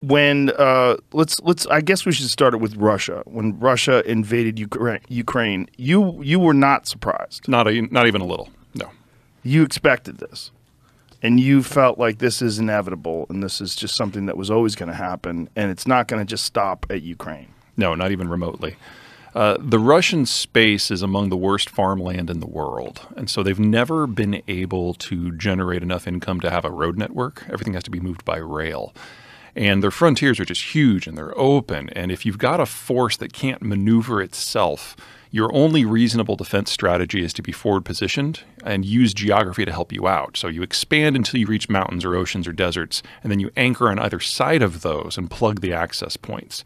when let's I guess we should start it with Russia. When Russia invaded Ukraine, you were not surprised. Not even a little. No. You expected this. And you felt like this is inevitable and this is just something that was always going to happen and it's not going to just stop at Ukraine. No, not even remotely. The Russian space is among the worst farmland in the world. And so they've never been able to generate enough income to have a road network. Everything has to be moved by rail. And their frontiers are just huge and they're open. And if you've got a force that can't maneuver itself, your only reasonable defense strategy is to be forward positioned and use geography to help you out. So you expand until you reach mountains or oceans or deserts, and then you anchor on either side of those and plug the access points.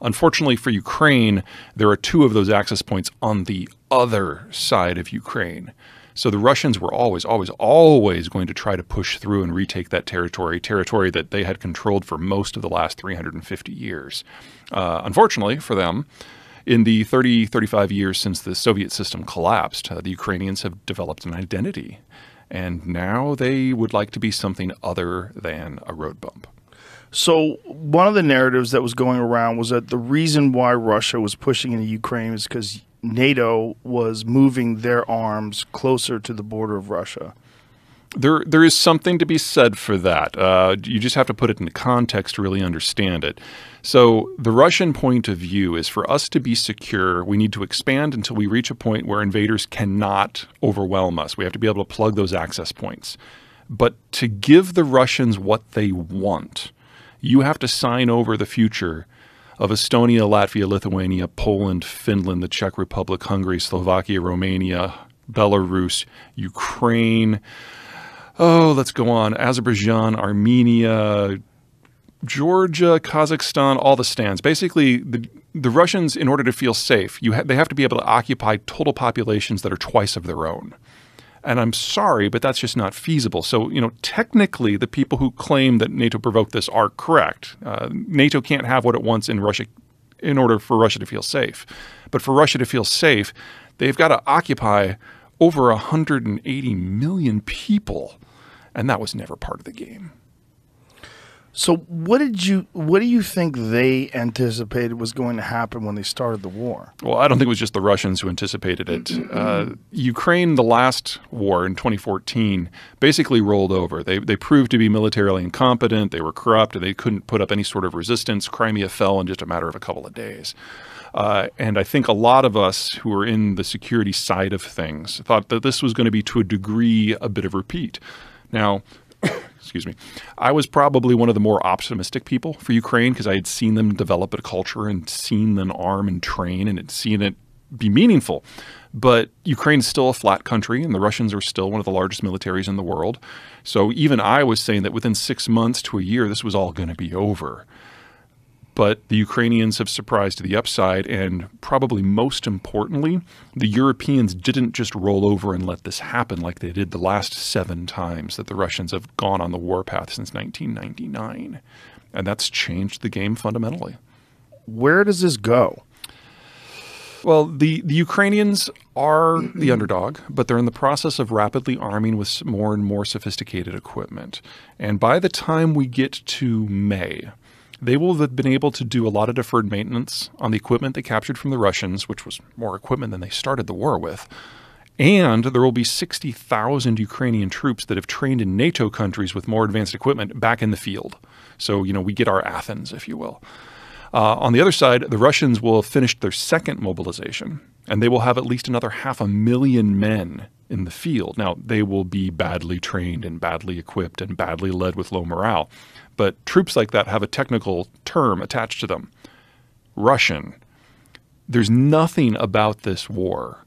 Unfortunately for Ukraine, there are 2 of those access points on the other side of Ukraine. So the Russians were always going to try to push through and retake that territory that they had controlled for most of the last 350 years. Unfortunately for them, in the 35 years since the Soviet system collapsed, the Ukrainians have developed an identity. And now they would like to be something other than a road bump. So one of the narratives that was going around was that the reason why Russia was pushing into Ukraine is because NATO was moving their arms closer to the border of Russia. There is something to be said for that. You just have to put it into context to really understand it. So the Russian point of view is for us to be secure, we need to expand until we reach a point where invaders cannot overwhelm us. We have to be able to plug those access points. But to give the Russians what they want, you have to sign over the future of Estonia, Latvia, Lithuania, Poland, Finland, the Czech Republic, Hungary, Slovakia, Romania, Belarus, Ukraine. Oh, let's go on. Azerbaijan, Armenia, Georgia, Kazakhstan, all the stands. Basically, the Russians, in order to feel safe, they have to be able to occupy total populations that are twice of their own. And I'm sorry, but that's just not feasible. So, technically, the people who claim that NATO provoked this are correct. NATO can't have what it wants in Russia in order for Russia to feel safe. But for Russia to feel safe, they've got to occupy over 180 million people. And that was never part of the game. So what do you think they anticipated was going to happen when they started the war? Well, I don't think it was just the Russians who anticipated it. Ukraine, the last war in 2014, basically rolled over. They proved to be militarily incompetent. They were corrupt, and they couldn't put up any sort of resistance. Crimea fell in just a matter of a couple of days. And I think a lot of us who are in the security side of things thought that this was going to be, to a degree, a bit of repeat. Now, excuse me, I was probably one of the more optimistic people for Ukraine because I had seen them develop a culture and seen them arm and train and had seen it be meaningful. But Ukraine is still a flat country, and the Russians are still one of the largest militaries in the world. So even I was saying that within 6 months to a year, this was all going to be over. But the Ukrainians have surprised to the upside, and probably most importantly, the Europeans didn't just roll over and let this happen like they did the last 7 times that the Russians have gone on the warpath since 1999. And that's changed the game fundamentally. Where does this go? Well, the Ukrainians are the underdog, but they're in the process of rapidly arming with more and more sophisticated equipment. And by the time we get to May, they will have been able to do a lot of deferred maintenance on the equipment they captured from the Russians, which was more equipment than they started the war with. And there will be 60,000 Ukrainian troops that have trained in NATO countries with more advanced equipment back in the field. So, we get our Athens, if you will. On the other side, the Russians will have finished their second mobilization, and they will have at least another 500,000 men in the field. Now, they will be badly trained and badly equipped and badly led with low morale. But troops like that have a technical term attached to them. Russian. There's nothing about this war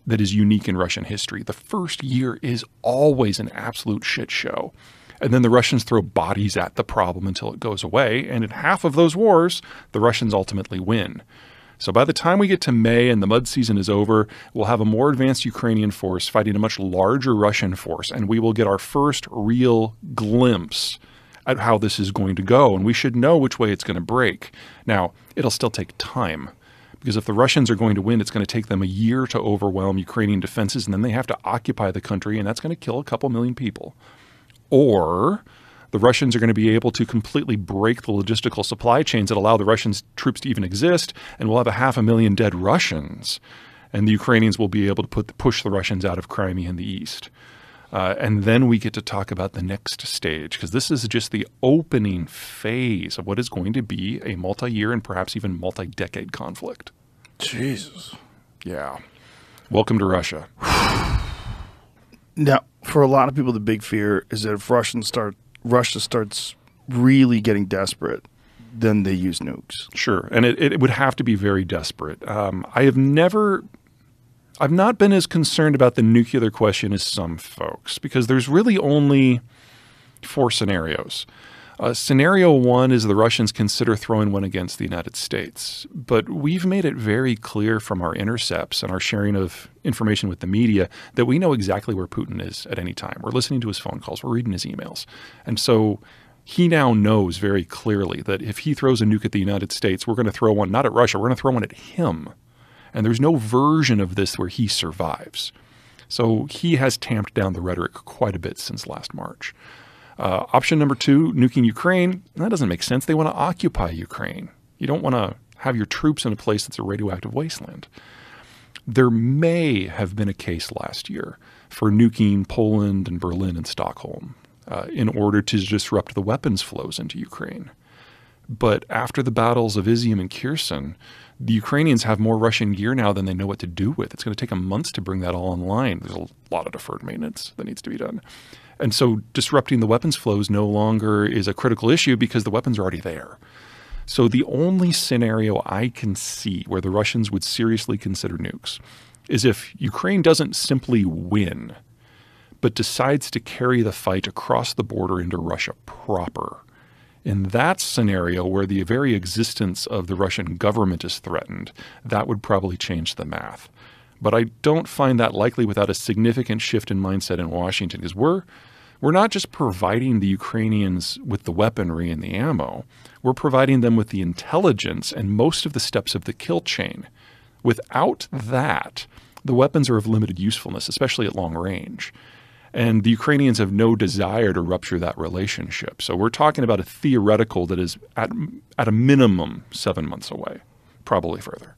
that is unique in Russian history. The first year is always an absolute shit show. And then the Russians throw bodies at the problem until it goes away. And in half of those wars, the Russians ultimately win. So by the time we get to May and the mud season is over, we'll have a more advanced Ukrainian force fighting a much larger Russian force. And we will get our first real glimpse at how this is going to go. And we should know which way it's going to break. Now, it'll still take time. Because if the Russians are going to win, it's going to take them a year to overwhelm Ukrainian defenses, and then they have to occupy the country, and that's going to kill a couple million people. Or The Russians are going to be able to completely break the logistical supply chains that allow the Russian troops to even exist, and we'll have 500,000 dead Russians. And the Ukrainians will be able to push the Russians out of Crimea in the east. And then we get to talk about the next stage, because this is just the opening phase of what is going to be a multi-year and perhaps even multi-decade conflict. Jesus. Yeah. Welcome to Russia. Now, for a lot of people, the big fear is that if Russia starts really getting desperate, then they use nukes. Sure. And it would have to be very desperate. I've not been as concerned about the nuclear question as some folks, because there's really only 4 scenarios. Scenario 1 is the Russians consider throwing one against the United States. But we've made it very clear from our intercepts and our sharing of information with the media that we know exactly where Putin is at any time. We're listening to his phone calls. We're reading his emails. And so he now knows very clearly that if he throws a nuke at the United States, we're going to throw one not at Russia, we're going to throw one at him. And there's no version of this where he survives. So he has tamped down the rhetoric quite a bit since last March. Option number 2, nuking Ukraine. That doesn't make sense. They want to occupy Ukraine. You don't want to have your troops in a place that's a radioactive wasteland. There may have been a case last year for nuking Poland and Berlin and Stockholm in order to disrupt the weapons flows into Ukraine. But after the battles of Izium and Kherson, the Ukrainians have more Russian gear now than they know what to do with. It's going to take them months to bring that all online. There's a lot of deferred maintenance that needs to be done. And so disrupting the weapons flows no longer is a critical issue because the weapons are already there. So the only scenario I can see where the Russians would seriously consider nukes is if Ukraine doesn't simply win, but decides to carry the fight across the border into Russia proper. In that scenario, where the very existence of the Russian government is threatened, that would probably change the math. But I don't find that likely without a significant shift in mindset in Washington, because we're not just providing the Ukrainians with the weaponry and the ammo, we're providing them with the intelligence and most of the steps of the kill chain. Without that, the weapons are of limited usefulness, especially at long range. And the Ukrainians have no desire to rupture that relationship. So we're talking about a theoretical that is at a minimum 7 months away, probably further.